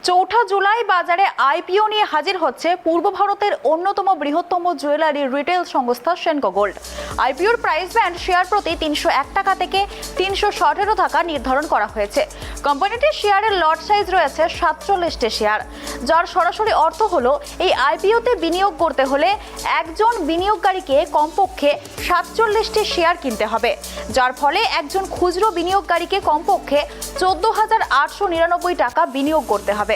চৌঠা জুলাই বাজারে আইপিও নিয়ে হাজির হচ্ছে পূর্ব ভারতের অন্যতম বৃহত্তম জুয়েলারি রিটেল সংস্থা সেনকো গোল্ড। আইপিওর প্রাইস ব্যান্ড শেয়ার প্রতি 301 টাকা থেকে 317 টাকা নির্ধারণ করা হয়েছে। কোম্পানিটির শেয়ারের লট সাইজ রয়েছে 47টি শেয়ার, যার সরাসরি অর্থ হলো এই আইপিওতে বিনিয়োগ করতে হলে একজন বিনিয়োগকারীকে কমপক্ষে 47টি শেয়ার কিনতে হবে, যার ফলে একজন খুচরো বিনিয়োগকারীকে কমপক্ষে 14,899 টাকা বিনিয়োগ করতে হবে।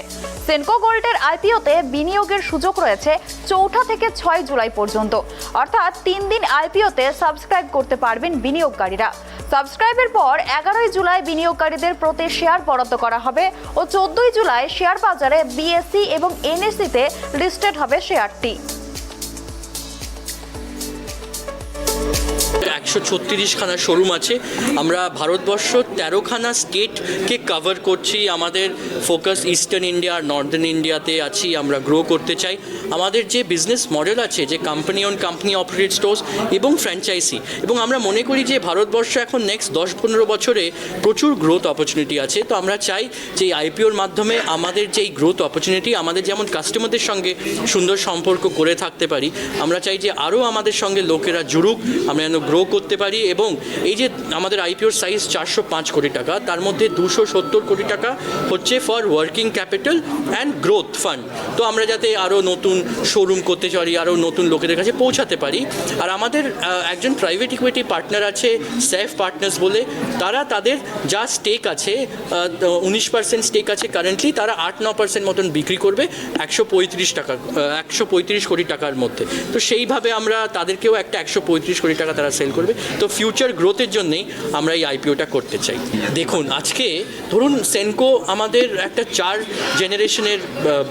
সেনকো গোল্ডের আইপিওতে বিনিয়োগের সুযোগ রয়েছে 4 থেকে 6 জুলাই পর্যন্ত, অর্থাৎ 3 দিন আইপিওতে সাবস্ক্রাইব করতে পারবেন বিনিয়োগকারীরা। সাবস্ক্রাইবের পর 11 জুলাই বিনিয়োগকারীদের প্রতি শেয়ার বরাদ্দ করা হবে ও 14 জুলাই শেয়ার বাজারে বিএসসি এবং এনএসসিতে লিস্টেড হবে শেয়ারটি। 136খানা শোরুম আছে। আমরা ভারতবর্ষ 13খানা স্টেটকে কভার করছি। আমাদের ফোকাস ইস্টার্ন ইন্ডিয়া আর নর্দার্ন ইন্ডিয়াতে আছি। আমরা গ্রো করতে চাই। আমাদের যে বিজনেস মডেল আছে, যে company on company operated stores এবং ফ্র্যাঞ্চাইজি, এবং আমরা মনে করি যে ভারতবর্ষ এখন নেক্সট 10-15 বছরে প্রচুর গ্রোথ অপরচুনিটি আছে। তো আমরা চাই যে এই আইপিওর মাধ্যমে আমাদের যে এই গ্রোথ অপরচুনিটি, আমাদের যেমন কাস্টমারদের সঙ্গে সুন্দর সম্পর্ক করে থাকতে পারি, আমরা চাই যে আরও আমাদের সঙ্গে লোকেরা জুড়ুক, আমরা যেন গ্রো করতে পারি। এবং এই যে আমাদের আইপিওর সাইজ 405 কোটি টাকা, তার মধ্যে 270 কোটি টাকা হচ্ছে for working capital and growth fund. তো আমরা যাতে আরও নতুন শোরুম করতে পারি, আরও নতুন লোকেদের কাছে পৌঁছাতে পারি। আর আমাদের একজন প্রাইভেট ইকুইটি পার্টনার আছে, সেফ পার্টনার্স বলে। তারা তাদের যা স্টেক আছে, 19% স্টেক আছে কারেন্টলি, তারা 8-9% মতন বিক্রি করবে 135 কোটি টাকার মধ্যে। তো সেইভাবে আমরা তাদেরকেও একটা 135 কোটি টাকা তারা সেল করবে। তো ফিউচার গ্রোথের জন্যেই আমরা এই আইপিওটা করতে চাই। দেখুন, আজকে ধরুন সেনকো আমাদের একটা 4 জেনারেশনের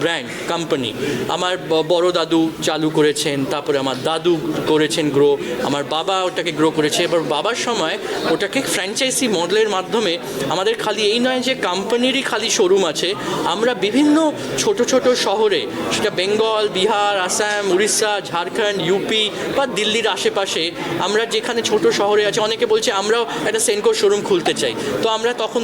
ব্র্যান্ড কোম্পানি। আমার বড় দাদু চালু করেছেন, তারপরে আমার দাদু করেছেন গ্রো, আমার বাবা ওটাকে গ্রো করেছে। এবার বাবার সময় ওটাকে ফ্র্যাঞ্চাইজি মডেলের মাধ্যমে আমাদের খালি এই নয় যে কোম্পানিরই খালি শোরুম আছে, আমরা বিভিন্ন ছোট ছোট শহরে, সেটা বেঙ্গল, বিহার, আসাম, উড়িষ্যা, ঝাড়খণ্ড, ইউপি বা দিল্লির আশেপাশে, আমরা যেখানে ছোট শহরে আছে, অনেকে বলছে আমরাও একটা সেনকো শোরুম খুলতে চাই। তো আমরা তখন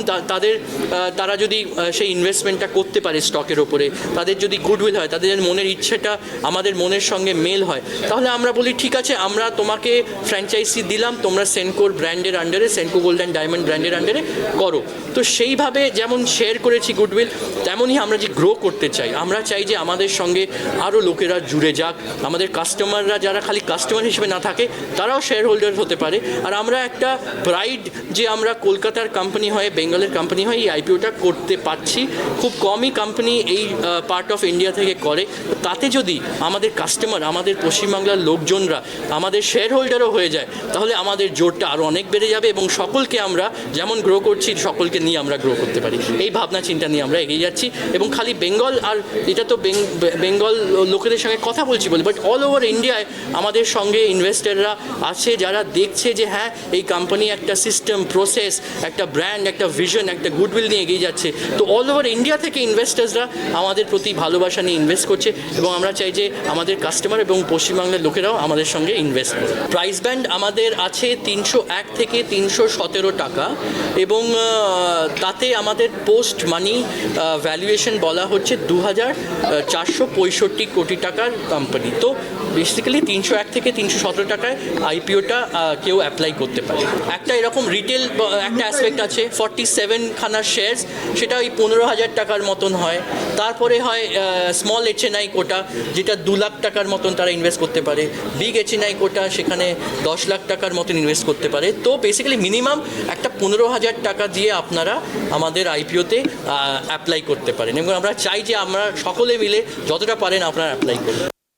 তারা যদি সেই ইনভেস্টমেন্টটা করতে পারে স্টকের ওপরে, তাদের যদি গুডউইল হয়, তাদের মনের ইচ্ছেটা আমাদের মনের সঙ্গে মেল হয়, তাহলে আমরা বলি ঠিক আছে, আমরা তোমাকে ফ্র্যাঞ্চাইজি দিলাম, তোমরা সেনকোর ব্র্যান্ডের আন্ডারে, সেনকো গোল্ড অ্যান্ড ডায়মন্ড ব্র্যান্ডের আন্ডারে করো। তো সেইভাবে যেমন শেয়ার করেছি গুডউইল, তেমনই আমরা যে গ্রো করতে চাই, আমরা চাই যে আমাদের সঙ্গে আরও লোকেরা জুড়ে যাক। আমাদের কাস্টমাররা যারা খালি কাস্টমার হিসেবে না থাকে, তারাও শেয়ার হোল্ডার হতে পারে। আর আমরা একটা প্রাইড যে আমরা কলকাতার কোম্পানি হয়ে, বেঙ্গলের কোম্পানি হয়ে এই আইপিওটা করতে পারছি। খুব কমই কোম্পানি এই পার্ট অফ ইন্ডিয়া থেকে করে। তাতে যদি আমাদের কাস্টমার, আমাদের পশ্চিমবাংলার লোকজনরা আমাদের শেয়ার হোল্ডারও হয়ে যায়, তাহলে আমাদের জোরটা আরও অনেক বেড়ে যাবে এবং সকলকে আমরা যেমন গ্রো করছি, সকলকে নিয়ে আমরা গ্রো করতে পারি। এই ভাবনা চিন্তা নিয়ে আমরা এগিয়ে যাচ্ছি। এবং খালি বেঙ্গল, আর এটা তো বেঙ্গল লোকেদের সঙ্গে কথা বলছি বলে, বাট অল ওভার ইন্ডিয়ায় আমাদের সঙ্গে ইনভেস্টাররা আছে যারা দেখছে যে হ্যাঁ, এই কোম্পানি একটা সিস্টেম, প্রসেস, একটা ব্র্যান্ড, একটা ভিশন, একটা গুডউইল নিয়ে এগিয়ে যাচ্ছে। তো অল ওভার ইন্ডিয়া থেকে ইনভেস্টার্সরা আমাদের প্রতি ভালোবাসা নিয়ে ইনভেস্ট করছে এবং আমরা চাই যে আমাদের কাস্টমার এবং পশ্চিমবাংলার লোকেরাও আমাদের সঙ্গে ইনভেস্ট করে। প্রাইস ব্যান্ড আমাদের আছে 301 থেকে 317 টাকা এবং তাতে আমাদের পোস্ট মানি ভ্যালুয়েশন বলা হচ্ছে 2,465 কোটি টাকার কোম্পানি। তো বেসিক্যালি 301 থেকে 317 টাকায় আইপিওটা কেউ অ্যাপ্লাই করতে পারে। একটা এরকম রিটেল একটা অ্যাসপেক্ট আছে, 47খানা শেয়ারস, সেটা ওই 15,000 টাকার মতন হয়। তারপরে হয় স্মল HNI কোটা, যেটা 2 লাখ টাকার মতন তারা ইনভেস্ট করতে পারে। বিগ HNI কোটা, সেখানে 10 লাখ টাকার মতন ইনভেস্ট করতে পারে। তো বেসিক্যালি মিনিমাম একটা 15,000 টাকা দিয়ে আপনারা আমাদের আইপিওতে অ্যাপ্লাই করতে পারেন এবং আমরা চাই যে আমরা সকলে মিলে যতটা পারেন আপনারা অ্যাপ্লাই করুন।